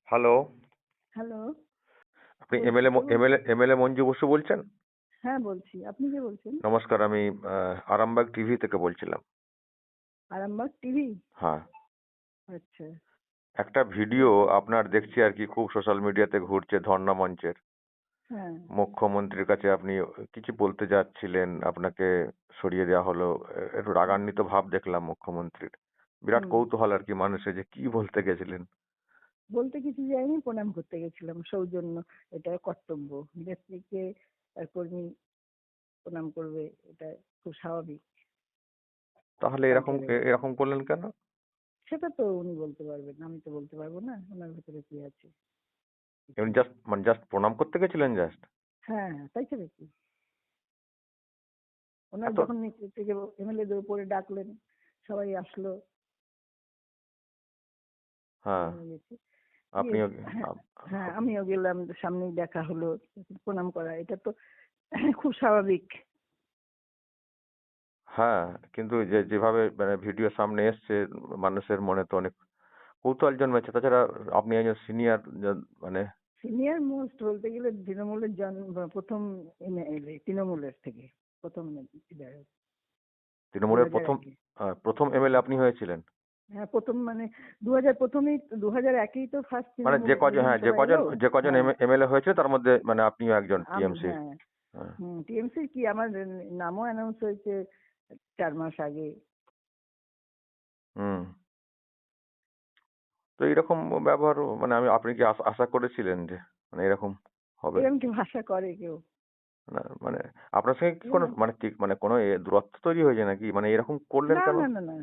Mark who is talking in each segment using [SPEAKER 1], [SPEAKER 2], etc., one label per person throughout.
[SPEAKER 1] Hello,
[SPEAKER 2] hello,
[SPEAKER 1] আপনি
[SPEAKER 2] বলছি
[SPEAKER 1] MLA
[SPEAKER 2] কে বলছেন?
[SPEAKER 1] এমএলএ মঞ্জু বসু বলছেন?
[SPEAKER 2] হ্যাঁ বলছি। আপনি কে বলছেন?
[SPEAKER 1] নমস্কার, আমি আরামবাগ টিভি থেকে বলছিলাম।
[SPEAKER 2] আরামবাগ টিভি?
[SPEAKER 1] হ্যাঁ,
[SPEAKER 2] আচ্ছা।
[SPEAKER 1] একটা ভিডিও আপনার দেখছি আর কি, খুব সোশ্যাল মিডিয়াতে ঘুরছে ধর্ণা মঞ্চের।
[SPEAKER 2] হ্যাঁ।
[SPEAKER 1] মুখ্যমন্ত্রীর কাছে আপনি কিছু বলতে যাচ্ছিলেন, আপনাকে সরিয়ে দেওয়া হলো। একটু রাগান্বিত ভাব দেখলাম মুখ্যমন্ত্রীর। বিরাট
[SPEAKER 2] হুম।
[SPEAKER 1] কৌতূহল আর কি মানুষের, যে কি বলতে গেছিলেন।
[SPEAKER 2] বলতে কিছু যায়নি, প্রণাম করতে গেছিলাম। সৌজন্য, এটা কর্তব্য। নেত্রীকে আর কর্মী প্রণাম করবে, এটা খুব স্বাভাবিক।
[SPEAKER 1] তাহলে
[SPEAKER 2] তার
[SPEAKER 1] এরকম
[SPEAKER 2] জন্য
[SPEAKER 1] এরকম করলেন কেন?
[SPEAKER 2] সেটা তো উনি বলতে পারবেন, আমি তো বলতে পারবো না ওনার ভেতরে কি আছে।
[SPEAKER 1] এমনি জাস্ট প্রণাম করতে গেছিলেন জাস্ট?
[SPEAKER 2] হ্যাঁ, তাই ছেড়ে কি? ওনার
[SPEAKER 1] এত
[SPEAKER 2] যখন নেত্রী থেকে এমএলএদের উপরে ডাকলেন, সবাই আসলো,
[SPEAKER 1] হ্যাঁ,
[SPEAKER 2] আমিও গেছি। গিয়ে
[SPEAKER 1] আপনিও
[SPEAKER 2] হ্যাঁ,
[SPEAKER 1] আপ-
[SPEAKER 2] হ্যাঁ
[SPEAKER 1] আপ-
[SPEAKER 2] আমিও গেলাম, সামনেই দেখা হলো, প্রণাম করা এটা তো খুব স্বাভাবিক।
[SPEAKER 1] হ্যাঁ, কিন্তু যেভাবে মানে ভিডিও সামনে এসছে, মানুষের মনে তো অনেক কৌতূহল জন্মেছে। তাছাড়া আপনি একজন সিনিয়র, মানে
[SPEAKER 2] সিনিয়র মোস্ট বলতে গেলে তৃণমূলের প্রথম এমএলএ, তৃণমূলের থেকে প্রথম বিধায়ক দু
[SPEAKER 1] তৃণমূলের
[SPEAKER 2] হাজার একে
[SPEAKER 1] প্রথম এমএলএ আপনি হয়েছিলেন।
[SPEAKER 2] হ্যাঁ প্রথম মানে 2001-এই 2001-এই তো ফার্স্ট
[SPEAKER 1] মানে
[SPEAKER 2] তৃণমূল
[SPEAKER 1] যে
[SPEAKER 2] বিধানসভা
[SPEAKER 1] কজন
[SPEAKER 2] এলো।
[SPEAKER 1] যে কজন
[SPEAKER 2] হ্যাঁ
[SPEAKER 1] এমএলএ হয়েছে তার মধ্যে মানে আপনিও একজন
[SPEAKER 2] আমি
[SPEAKER 1] টিএমসির।
[SPEAKER 2] হ্যাঁ
[SPEAKER 1] হ্যাঁ।
[SPEAKER 2] টিএমসি কি আমার নামও অ্যানাউন্স হয়েছে 4 মাস আগে।
[SPEAKER 1] হুম। তো এরকম ব্যবহার, মানে আপনি কি আশা করেছিলেন যে মানে এরকম হবে?
[SPEAKER 2] এরকম কি ভাষা করে কেউ?
[SPEAKER 1] না মানে আপনার সঙ্গে কি কোনো
[SPEAKER 2] এরকম
[SPEAKER 1] মানে ঠিক মানে কোনো দূরত্ব তৈরি হয়েছে নাকি? মানে এরকম করলেন
[SPEAKER 2] না
[SPEAKER 1] কেন?
[SPEAKER 2] না না না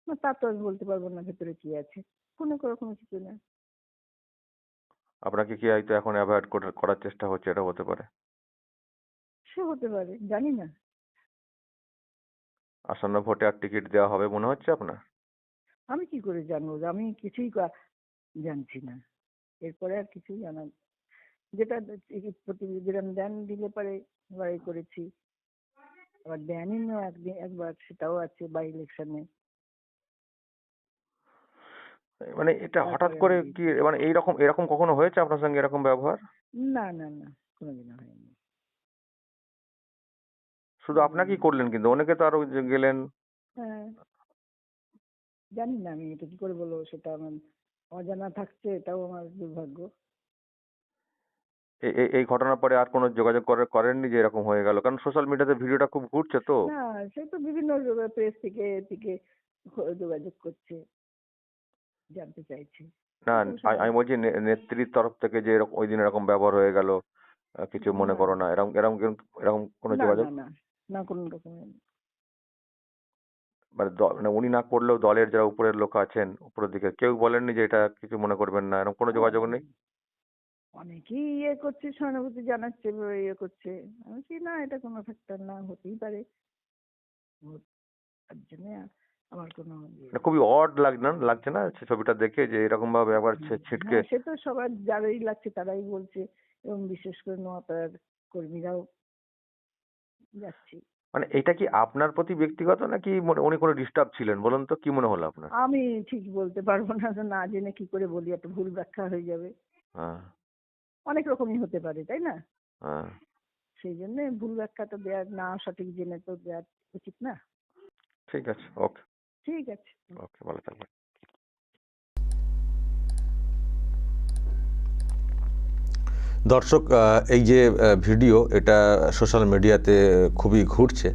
[SPEAKER 2] না, তা তো আমি বলতে পারবো না ভেতরে কি আছে। কোনো রকম কিছু না।
[SPEAKER 1] আপনাকে কি হয়তো এখন অ্যাভয়েড করার চেষ্টা হচ্ছে, এটা হতে পারে।
[SPEAKER 2] সে হতে পারে, জানি না।
[SPEAKER 1] আসন্ন ভোটে আর টিকিট দেওয়া হবে মনে হচ্ছে আপনার?
[SPEAKER 2] আমি কি করে জানবো? আমি কিছুই জানছি না। এরপরে আর কিছুই জানা, যেটা প্রতিবেদন দেন দিলে পারে লড়াই করেছি, আবার দেনই না একবার, সেটাও আছে বাই ইলেকশনে।
[SPEAKER 1] মানে এটা হঠাৎ
[SPEAKER 2] তারপরে আমি
[SPEAKER 1] করে কি,
[SPEAKER 2] দিয়েছি।
[SPEAKER 1] মানে এরকম এরকম কখনো হয়েছে আপনার সঙ্গে, এরকম ব্যবহার?
[SPEAKER 2] না না না, কোনোদিনও হয়নি।
[SPEAKER 1] শুধু
[SPEAKER 2] কোনোদিনও
[SPEAKER 1] আপনাকেই
[SPEAKER 2] হয়নি।
[SPEAKER 1] করলেন, কিন্তু অনেকে তো আরো যে গেলেন।
[SPEAKER 2] হ্যাঁ, জানি না, আমি এটা কি করে বলবো, সেটা আমার অজানা থাকছে, এটাও আমার দুর্ভাগ্য।
[SPEAKER 1] এই ঘটনার পরে আর কোনো যোগাযোগ করেননি যে এরকম হয়ে গেল? কারণ সোশ্যাল মিডিয়াতে ভিডিওটা খুব ঘুরছে তো।
[SPEAKER 2] না, সে তো বিভিন্ন প্রেস থেকে থেকে যোগাযোগ করছে, জানতে চাইছে।
[SPEAKER 1] না,
[SPEAKER 2] খুব
[SPEAKER 1] আমি
[SPEAKER 2] স্বাভাবিক।
[SPEAKER 1] বলছি নেত্রীর তরফ থেকে যে এরকম ওই দিন এরকম ব্যবহার হয়ে গেল, কিছু মনে
[SPEAKER 2] না
[SPEAKER 1] করো না, এরকম এরকম এরকম কোনো
[SPEAKER 2] না
[SPEAKER 1] যোগাযোগ?
[SPEAKER 2] না না না, কোনো রকমের।
[SPEAKER 1] মানে মানে উনি না করলেও দলের যারা উপরের লোক আছেন, উপরের দিকে কেউ বলেননি যে এটা কিছু মনে করবেন না, এরকম কোনো যোগাযোগ নেই?
[SPEAKER 2] অনেকেই করছে, সহানুভূতি জানাচ্ছে বা করছে। আমি কি না, এটা কোনো ফ্যাক্টর না, হতেই পারে। তার জন্য আমার কোনো
[SPEAKER 1] মানে খুবই অড লাগছে না সে ছবিটা দেখে, যে এরকম ভাবে একবার ছিটকে।
[SPEAKER 2] হ্যাঁ, সে তো সবার যারাই লাগছে তারাই বলছে, এবং বিশেষ করে নোয়াপাড়ার কর্মীরাও যাচ্ছে।
[SPEAKER 1] মানে এটা কি আপনার প্রতি ব্যক্তিগত, নাকি উনি কোনো ডিস্টার্ব ছিলেন? বলুন তো, কি মনে হলো আপনার?
[SPEAKER 2] আমি ঠিক বলতে পারবো না, তো না জেনে কি করে বলি, একটা ভুল ব্যাখ্যা হয়ে যাবে।
[SPEAKER 1] হ্যাঁ,
[SPEAKER 2] অনেক রকমই হতে পারে, তাই না?
[SPEAKER 1] হ্যাঁ।
[SPEAKER 2] সেই জন্য ভুল ব্যাখ্যাটা দেওয়ার, না সঠিক জেনে তো দেওয়া উচিত না।
[SPEAKER 1] ঠিক আছে, ওকে।
[SPEAKER 2] ঠিক আছে।
[SPEAKER 1] ওকে, ভালো থাকবেন।
[SPEAKER 3] দর্শক, এই যে ভিডিও, এটা সোশ্যাল মিডিয়াতে খুবই ঘুরছে।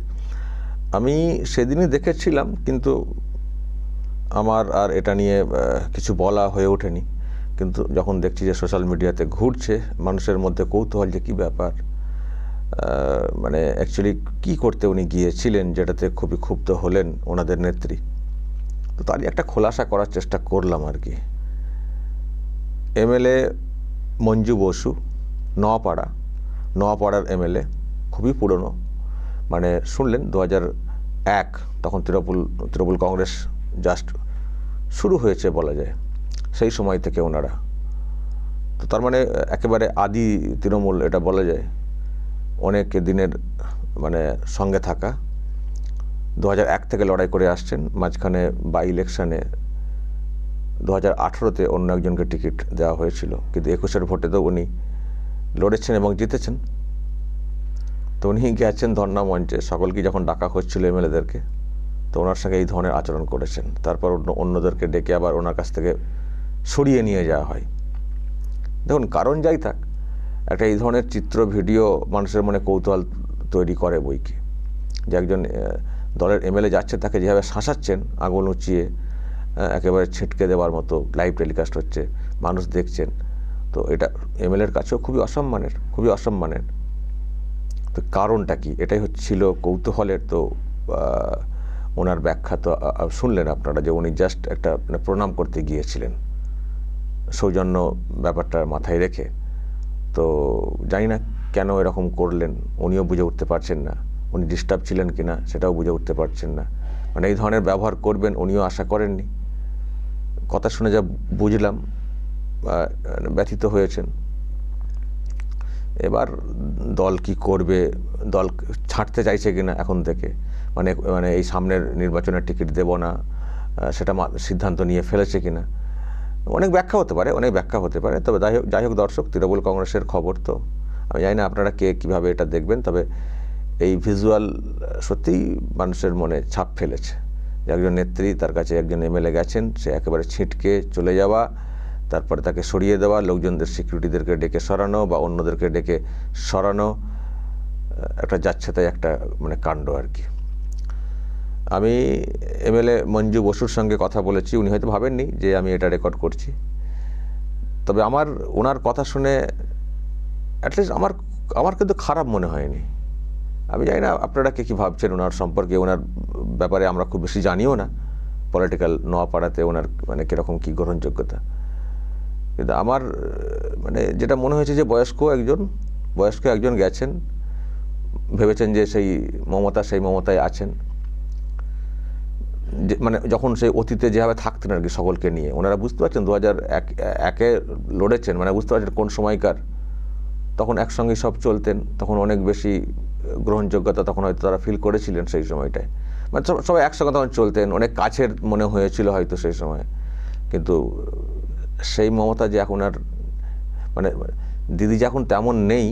[SPEAKER 3] আমি সেদিনই দেখেছিলাম, কিন্তু আমার আর এটা নিয়ে কিছু বলা হয়ে ওঠেনি। কিন্তু যখন দেখছি যে সোশ্যাল মিডিয়াতে ঘুরছে, মানুষের মধ্যে কৌতূহল যে কী ব্যাপার, মানে অ্যাকচুয়ালি কী করতে উনি গিয়েছিলেন, যেটাতে খুবই ক্ষুব্ধ হলেন ওনাদের নেত্রী। তো তারই একটা খোলাসা করার চেষ্টা করলাম আর কি। এমএলএ মঞ্জু বসু, নোয়াপাড়ার এমএলএ, খুবই পুরনো, মানে শুনলেন 2001, তখন তৃণমূল কংগ্রেস জাস্ট শুরু হয়েছে বলা যায়, সেই সময় থেকে ওনারা, তো তার মানে একেবারে আদি তৃণমূল এটা বলা যায়, অনেক দিনের মানে সঙ্গে থাকা। 2001 থেকে লড়াই করে আসছেন, মাঝখানে বাই ইলেকশানে 2018-তে অন্য একজনকে টিকিট দেওয়া হয়েছিল, কিন্তু 21-এর ভোটে তো উনি লড়েছেন এবং জিতেছেন। তো উনি গেছেন ধর্ণা মঞ্চে, সকলকে যখন ডাকা হচ্ছিল এমএলএদেরকে, তো ওনার সঙ্গে এই ধরনের আচরণ করেছেন। তারপর অন্যদেরকে ডেকে আবার ওনার কাছ থেকে সরিয়ে নিয়ে যাওয়া হয়। দেখুন, কারণ যাই থাক, একটা এই ধরনের চিত্র ভিডিও মানুষের মনে কৌতূহল তৈরি করে বই কি, যে একজন দলের এমএলএ যাচ্ছে, তাকে যেভাবে শাসাচ্ছেন আঙুল উঁচিয়ে, একেবারে ছিটকে দেওয়ার মতো লাইভ টেলিকাস্ট হচ্ছে, মানুষ দেখছেন, তো এটা এমএলএর কাছেও খুবই অসম্মানের। তো কারণটা কি, এটাই হচ্ছিল কৌতূহলের। তো ওনার ব্যাখ্যা তো শুনলেন আপনারা, যে উনি জাস্ট একটা প্রণাম করতে গিয়েছিলেন, সৌজন্য ব্যাপারটা মাথায় রেখে। তো জানি না কেন এরকম করলেন, উনিও বুঝে উঠতে পারছেন না। উনি ডিস্টার্ব ছিলেন কিনা সেটাও বুঝে উঠতে পারছেন না। মানে এই ধরনের ব্যবহার করবেন উনিও আশা করেননি। কথা শুনে যা বুঝলাম, ব্যথিত হয়েছেন। এবার দল কি করবে, দল ছাড়তে চাইছে কিনা এখন থেকে, মানে এই সামনের নির্বাচনের টিকিট দেব না, সেটা সিদ্ধান্ত নিয়ে ফেলেছে কিনা, অনেক ব্যাখ্যা হতে পারে। তবে যাই হোক দর্শক, তৃণমূল কংগ্রেসের খবর তো আমি জানি না আপনারা কে কীভাবে এটা দেখবেন, তবে এই ভিজুয়াল সত্যিই মানুষের মনে ছাপ ফেলেছে, যে একজন নেত্রী, তার কাছে একজন এমএলএ গেছেন, সে একেবারে ছিটকে চলে যাওয়া, তারপরে তাকে সরিয়ে দেওয়া, লোকজনদের সিকিউরিটিদেরকে ডেকে সরানো বা অন্যদেরকে ডেকে সরানো, একটা যাচ্ছেতাই একটা মানে কাণ্ড আর কি। আমি এমএলএ মঞ্জু বসুর সঙ্গে কথা বলেছি, উনি হয়তো ভাবেননি যে আমি এটা রেকর্ড করছি, তবে ওনার কথা শুনে অ্যাটলিস্ট আমার কিন্তু খারাপ মনে হয়নি। আমি জানি না আপনারা কী ভাবছেন ওনার সম্পর্কে, ওনার ব্যাপারে আমরা খুব বেশি জানিও না, পলিটিক্যাল নোয়াপাড়াতে ওনার মানে কীরকম কী গ্রহণযোগ্যতা, কিন্তু আমার মানে যেটা মনে হয়েছে যে বয়স্ক একজন গেছেন, ভেবেছেন যে সেই মমতায় আছেন, যে মানে যখন সেই অতীতে যেভাবে থাকতেন আর কি সকলকে নিয়ে, ওনারা বুঝতে পারছেন 2001-এ লড়েছেন, মানে বুঝতে পারছেন কোন সময়কার, তখন একসঙ্গে সব চলতেন, তখন অনেক বেশি গ্রহণযোগ্যতা তখন হয়তো তারা ফিল করেছিলেন সেই সময়টায়, মানে সবাই একসঙ্গে তখন চলতেন, অনেক কাছের মনে হয়েছিল হয়তো সেই সময়। কিন্তু সেই মমতা যে এখন আর মানে দিদি যে এখন তেমন নেই,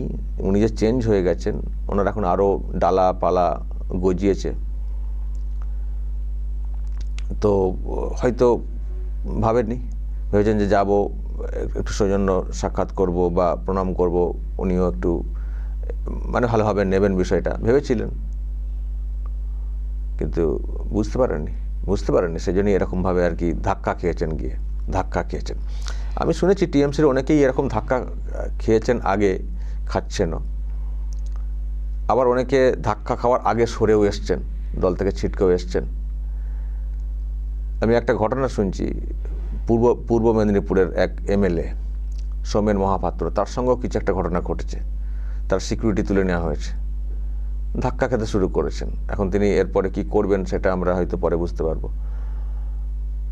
[SPEAKER 3] উনি যে চেঞ্জ হয়ে গেছেন, ওনার এখন আরও ডালাপালা গজিয়েছে, তো হয়তো ভেবেছেন যে যাব, একটু সৌজন্য সাক্ষাৎ করব বা প্রণাম করব, উনিও একটু মানে ভালোভাবে নেবেন বিষয়টা ভেবেছিলেন, কিন্তু বুঝতে পারেননি, সেজন্যই এরকমভাবে আর কি ধাক্কা খেয়েছেন। আমি শুনেছি টিএমসির অনেকেই এরকম ধাক্কা খেয়েছেন, আগে খাচ্ছেনও, আবার অনেকে ধাক্কা খাওয়ার আগে সরেও এসছেন, দল থেকে ছিটকেও এসছেন। আমি একটা ঘটনা শুনছি, পূর্ব মেদিনীপুরের এক এমএলএ সোমেন মহাপাত্র, তার সঙ্গেও কিছু একটা ঘটনা ঘটেছে, তার সিকিউরিটি তুলে নেওয়া হয়েছে, ধাক্কা খেতে শুরু করেছেন। এখন তিনি এরপরে কি করবেন সেটা আমরা হয়তো পরে বুঝতে পারবো।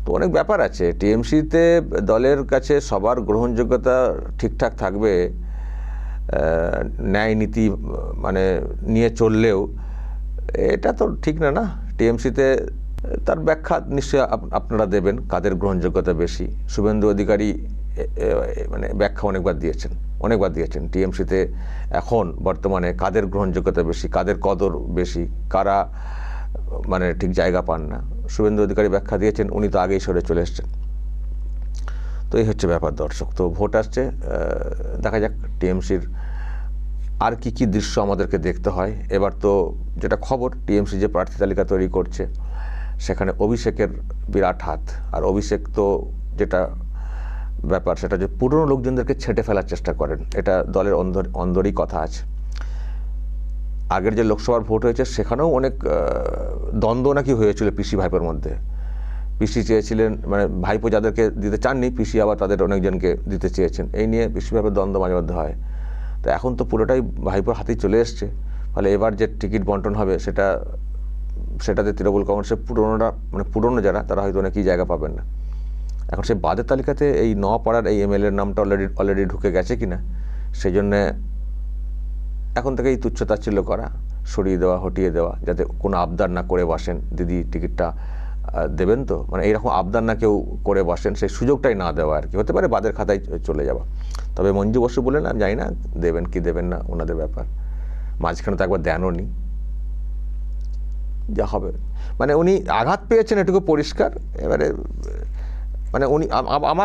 [SPEAKER 3] তো অনেক ব্যাপার আছে টিএমসিতে, দলের কাছে সবার গ্রহণযোগ্যতা ঠিকঠাক থাকবে, ন্যায় নীতি মানে নিয়ে চললেও এটা তো ঠিক না। টিএমসিতে তার ব্যাখ্যা নিশ্চয়ই আপনারা দেবেন, কাদের গ্রহণযোগ্যতা বেশি। শুভেন্দু অধিকারী মানে ব্যাখ্যা অনেকবার দিয়েছেন টিএমসিতে এখন বর্তমানে কাদের গ্রহণযোগ্যতা বেশি, কাদের কদর বেশি, কারা মানে ঠিক জায়গা পান না। শুভেন্দু অধিকারী ব্যাখ্যা দিয়েছেন, উনি তো আগেই সরে চলে এসছেন। তো এই হচ্ছে ব্যাপার দর্শক। তো ভোট আসছে, দেখা যাক টিএমসির আর কি দৃশ্য আমাদেরকে দেখতে হয়। এবার তো যেটা খবর, টিএমসি যে প্রার্থী তালিকা তৈরি করছে সেখানে অভিষেকের বিরাট হাত। আর অভিষেক তো যেটা ব্যাপার, সেটা যে পুরনো লোকজনদেরকে ছেঁটে ফেলার চেষ্টা করেন, এটা দলের অন্দরই কথা আছে। আগের যে লোকসভার ভোট হয়েছে সেখানেও অনেক দ্বন্দ্ব নাকি হয়েছিল পিসি ভাইপোর মধ্যে। পিসি চেয়েছিলেন, মানে ভাইপো যাদেরকে দিতে চাননি, পিসি আবার তাদের অনেকজনকে দিতে চেয়েছেন। এই নিয়ে পিসি ভাইপোর দ্বন্দ্ব মাঝে মধ্যে হয়। তো এখন তো পুরোটাই ভাইপোর হাতেই চলে এসছে। ফলে এবার যে টিকিট বন্টন হবে সেটাতে তৃণমূল কংগ্রেসের পুরনো যারা, তারা হয়তো অনেকেই জায়গা পাবেন না। এখন সেই বাদের তালিকাতে এই নওয়াপাড়ার এই এমএলএর নামটা অলরেডি ঢুকে গেছে কিনা, সেই জন্যে এখন থেকেই তুচ্ছতাচ্ছিল্য করা, সরিয়ে দেওয়া, হটিয়ে দেওয়া, যাতে কোনো আবদার না করে বসেন, দিদি টিকিটটা দেবেন তো, মানে এইরকম আবদার না কেউ করে বসেন, সেই সুযোগটাই না দেওয়া আর কি। হতে পারে বাদের খাতায় চলে যাওয়া। তবে মঞ্জু বসু বললেন, আমি জানি না দেবেন কি দেবেন না, ওনাদের ব্যাপার। মাঝখানে তো একবার দেনও নি, যা হবে। মানে উনি আঘাত পেয়েছেন এটুকু পরিষ্কার। এবারে মানে উনি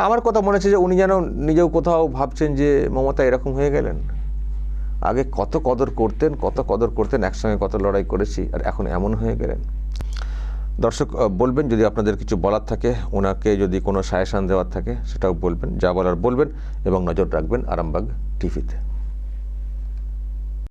[SPEAKER 3] আমার কথা মনে হচ্ছে যে উনি যেন নিজেও কোথাও ভাবছেন যে মমতা এরকম হয়ে গেলেন। আগে কত কদর করতেন, একসঙ্গে কত লড়াই করেছি, আর এখন এমন হয়ে গেলেন। দর্শক বলবেন যদি আপনাদের কিছু বলার থাকে, ওনাকে যদি কোনো সাজেশন দেওয়ার থাকে সেটাও বলবেন, যা বলার বলবেন, এবং নজর রাখবেন আরামবাগ টিভিতে।